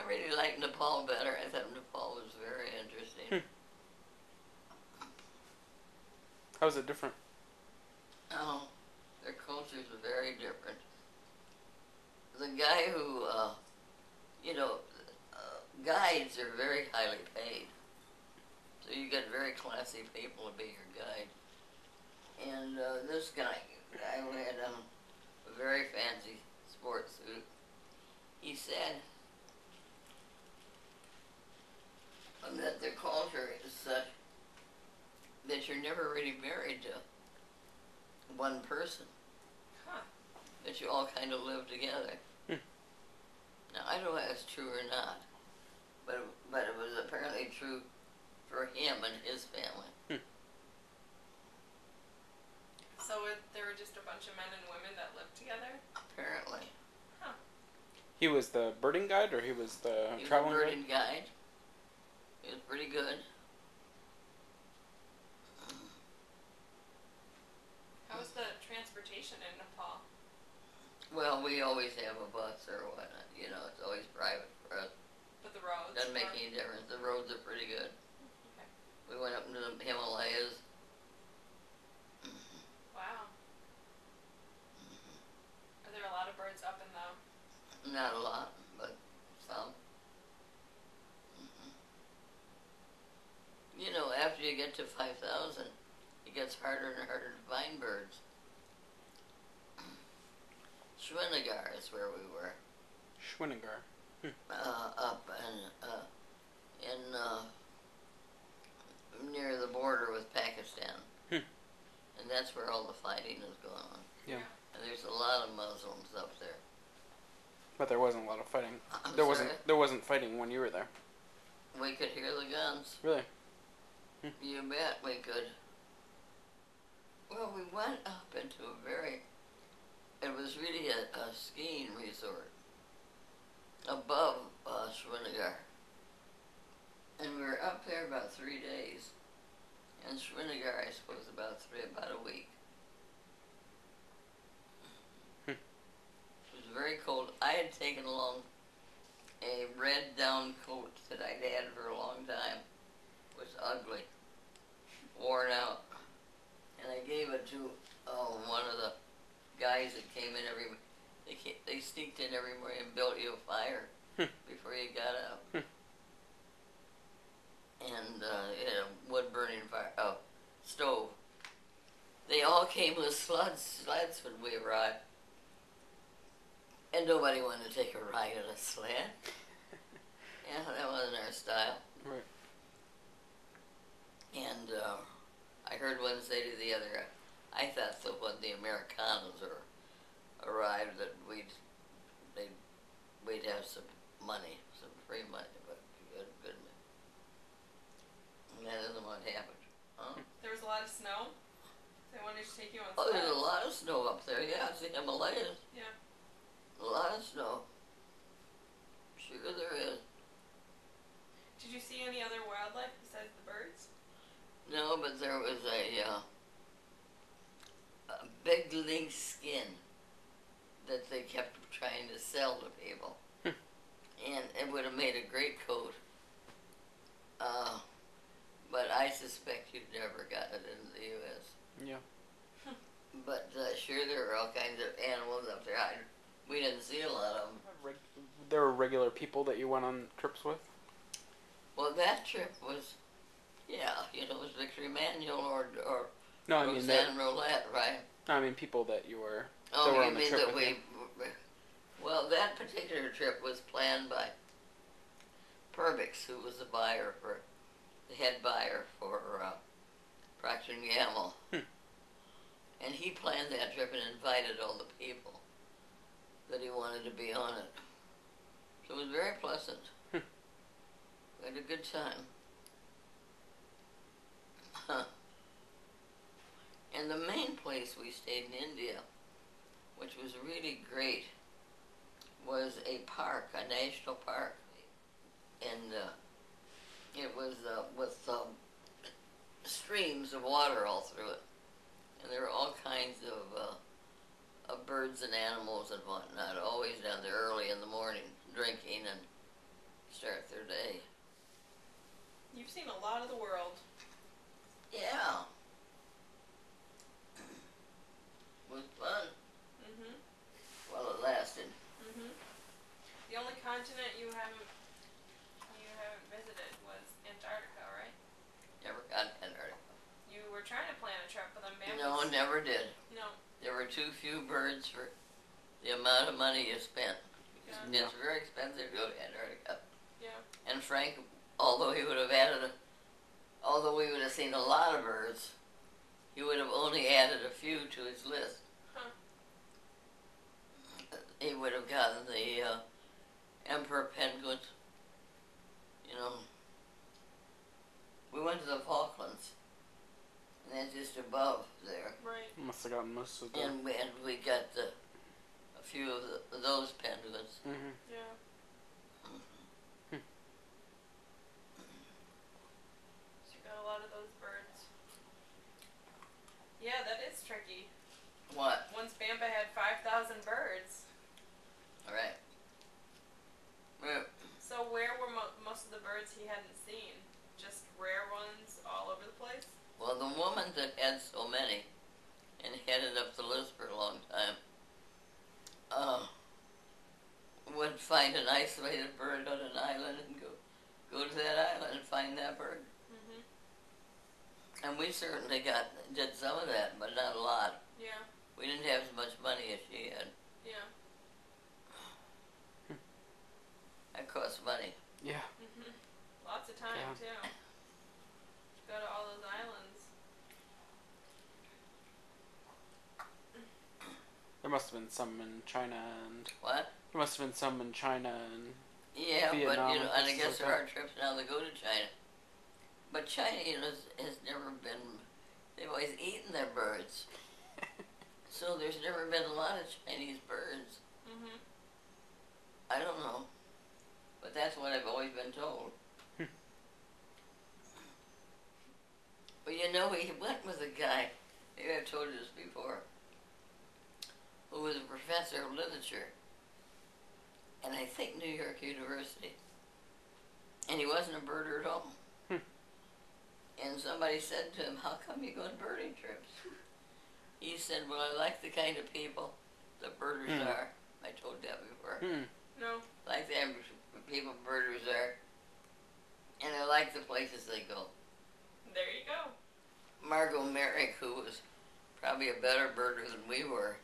really liked Nepal better. I thought Nepal was very interesting. How's it different? Oh, their cultures are very different. The guy who, you know, guides are very highly paid. So you get very classy people to be your guide. And this guy who had a very fancy sports suit, he said that the culture is such that you're never really married to one person. Huh. That you all kind of live together. Now, I don't know if that's true or not, but it was apparently true for him and his family. So there were just a bunch of men and women that lived together? Apparently. Huh. He was the birding guide, or he was the He was traveling a birding guide. He was pretty good. How was the transportation in Nepal? Well, we always have a bus or whatnot. You know, it's always private for us. But the roads? Doesn't make any difference. The roads are pretty good. Okay. We went up into the Himalayas. Wow. Are there a lot of birds up in the... Not a lot, but some. You know, after you get to 5,000, it gets harder and harder to find birds. Srinagar is where we were. Schwinnigar. Up in near the border with Pakistan. And that's where all the fighting is going on. Yeah. And there's a lot of Muslims up there. But there wasn't a lot of fighting. I'm There sorry? wasn't fighting when you were there. We could hear the guns. Really? You bet we could. Well, we went up into a very... It was really a skiing resort above Srinagar. And we were up there about 3 days. And Srinagar, I suppose, about a week. It was very cold. I had taken along a red down coat that I'd had for a long time. It was ugly, worn out. And I gave it to one of the guys that came in they sneaked in every morning and built you a fire before you got up. And it had a wood burning fire, stove. They all came with sleds when we arrived. And nobody wanted to take a ride on a sled. Yeah, that wasn't our style. Right. And I heard one say to the other, I thought that when the Americanos arrived that we'd have some money, some free money, but good. And that isn't what happened. Huh? There was a lot of snow? They wanted to take you on Oh, sleds? there's a lot of snow up there. Yeah, it's the Himalayas. Yeah. A lot of snow. Sure there is. Did you see any other wildlife besides the birds? No, but there was a big lynx skin that they kept trying to sell to people. And it would have made a great coat. But I suspect you'd never got it in the U.S. Yeah. But sure, there were all kinds of animals up there. We didn't see a lot of them. There were regular people that you went on trips with? Well, that trip was, yeah, it was Victor Emmanuel or No, I mean Roseanne Roulette, right? I mean people that you were. Oh, that were you on the mean trip that with you. Well, that particular trip was planned by Perbix, who was the head buyer for Procter & Gamble. And he planned that trip and invited all the people that he wanted to be on it. So it was very pleasant. We had a good time. And the main place we stayed in India, which was really great, was a park, a national park. And it was with streams of water all through it. And there were all kinds of birds and animals and whatnot, always down there early in the morning, drinking and start their day. You've seen a lot of the world. Yeah. It was fun Mhm. while it lasted. Mhm. The only continent you haven't visited was Antarctica, right? Never got Antarctica. You were trying to plan a trip, but then Bambi's... No, never did. No. There were too few birds for the amount of money you spent. Yeah. It's very expensive to go to Antarctica. Yeah. And Frank, although we would have seen a lot of birds, he would have only added a few to his list. Huh. He would have gotten the emperor penguin. You know, we went to the Falklands, and that's just above there. Right. Must have gotten most of them. And we got a few of those penguins. Mm-hmm. Yeah. So you got a lot of those birds. Yeah, that is tricky. What? Once Bamba had 5,000 birds. All right. So where were most of the birds he hadn't seen? Just rare ones all over the place? Well, the woman that had so many and headed up the list for a long time would find an isolated bird on an island and go to that island and find that bird. Mm-hmm. And we certainly did some of that, but not a lot. Yeah. We didn't have as much money as she had. Yeah. That cost money. Yeah. Mhm. Lots of time too. Go to all those islands. There must have been some in China and... What? There must have been some in China and... Yeah, Vietnam but and I places guess like there that. are trips now that go to China. But China, has never been. They've always eaten their birds, so there's never been a lot of Chinese birds. Mhm. I don't know, but that's what I've always been told. But he went with a guy. Maybe I've told you this before. Who was a professor of literature, and I think New York University. And he wasn't a birder at all. And somebody said to him, "How come you go on birding trips?" He said, "Well, I like the kind of people the birders are." I told that before. No. Like the people birders are. And I like the places they go. There you go. Margot Merrick, who was probably a better birder than we were,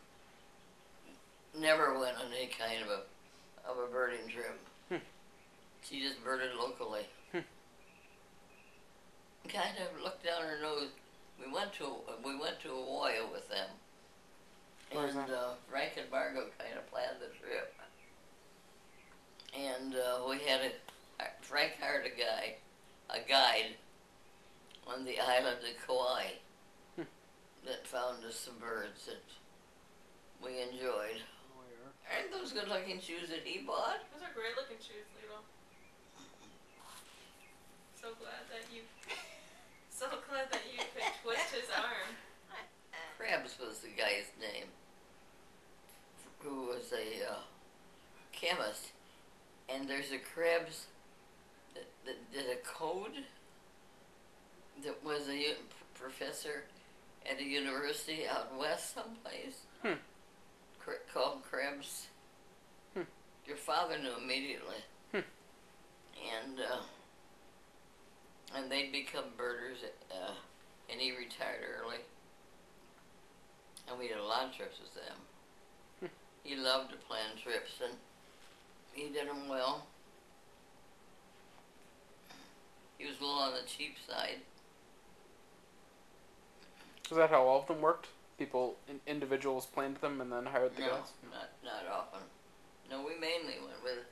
never went on any kind of a birding trip. She just birded locally. Kind of looked down her nose. We went to Hawaii with them, Where's and that? Frank and Margot kind of planned the trip. And we had Frank hired a guide on the island of Kauai that found us some birds that we enjoyed. Aren't those good-looking shoes that he bought? Those are great looking shoes, Lilo. So glad that you could twist his arm. Krebs was the guy's name, who was a chemist. And there's a Krebs that did a code that was a professor at a university out west someplace called Krebs. Your father knew immediately. And they'd become birders, and he retired early. And we did a lot of trips with them. He loved to plan trips, and he did them well. He was a little on the cheap side. Is that how all of them worked? Individuals planned them and then hired the guys? Not often. No, we mainly went with